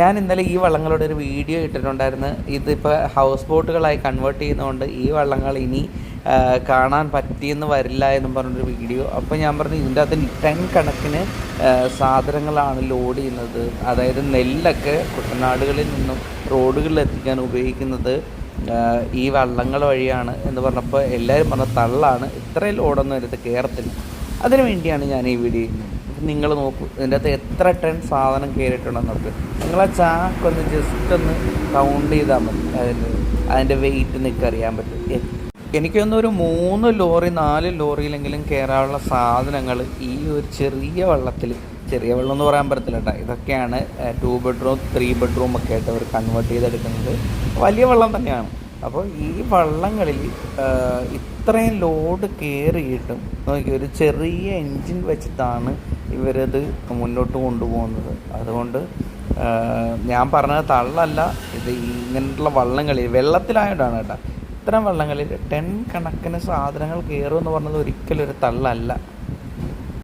ഞാൻ ഇന്നലെ ഈ വള്ളങ്ങളുടെ ഒരു വീഡിയോ ഇട്ടിട്ടുണ്ടായിരുന്നു. ഇതിപ്പോൾ ഹൗസ് ബോട്ടുകളായി കൺവേർട്ട് ചെയ്യുന്നതുകൊണ്ട് ഈ വള്ളങ്ങൾ ഇനി കാണാൻ പറ്റിയെന്ന് വരില്ല എന്നും പറഞ്ഞൊരു വീഡിയോ. അപ്പോൾ ഞാൻ പറഞ്ഞു ഇതിൻ്റെ അകത്ത് ടൺ കണക്കിന് സാധനങ്ങളാണ് ലോഡ് ചെയ്യുന്നത്. അതായത് നെല്ലൊക്കെ കുട്ടനാടുകളിൽ നിന്നും റോഡുകളിൽ എത്തിക്കാൻ ഉപയോഗിക്കുന്നത് ഈ വള്ളങ്ങൾ വഴിയാണ് എന്ന് പറഞ്ഞപ്പോൾ എല്ലാവരും പറഞ്ഞ തള്ളാണ്, ഇത്രയും ലോഡൊന്നും എടുത്ത് കയറത്തില്ല. അതിനു വേണ്ടിയാണ് ഞാൻ ഈ വീഡിയോ ചെയ്യുന്നത്. നിങ്ങൾ നോക്കൂ, ഇതിൻ്റെ അകത്ത് എത്ര ടൺ സാധനം കയറിയിട്ടുണ്ടെന്ന് നോക്ക്. നിങ്ങൾ ആ ചാക്കൊന്ന് ജസ്റ്റ് ഒന്ന് കൗണ്ട് ചെയ്താൽ മതി, അതിൻ്റെ വെയിറ്റ് നിങ്ങൾക്ക് അറിയാൻ പറ്റും. എനിക്കൊന്നും ഒരു 3 ലോറി 4 ലോറിയിലെങ്കിലും കയറാനുള്ള സാധനങ്ങൾ ഈ ഒരു ചെറിയ വള്ളത്തിൽ, ചെറിയ വെള്ളം എന്ന് പറയാൻ പറ്റത്തില്ല കേട്ടോ, ഇതൊക്കെയാണ് 2 ബെഡ്റൂം 3 ബെഡ്റൂം ഒക്കെ ആയിട്ട് അവർ കൺവേർട്ട് ചെയ്തെടുക്കുന്നത്. വലിയ വെള്ളം തന്നെയാണ്. അപ്പോൾ ഈ വള്ളങ്ങളിൽ ഇത്രയും ലോഡ് കയറിയിട്ടും നോക്കി ഒരു ചെറിയ എൻജിൻ വെച്ചിട്ടാണ് ഇവരത് മുന്നോട്ട് കൊണ്ടുപോകുന്നത്. അതുകൊണ്ട് ഞാൻ പറഞ്ഞത് തള്ളല്ല, ഇത് ഇങ്ങനെയുള്ള വള്ളങ്ങളിൽ വെള്ളത്തിലായതുകൊണ്ടാണ് കേട്ടോ. ഇത്തരം വള്ളങ്ങളിൽ ടൺ കണക്കിന് സാധനങ്ങൾ കയറുമെന്ന് പറഞ്ഞത് ഒരിക്കലും ഒരു തള്ളല്ല.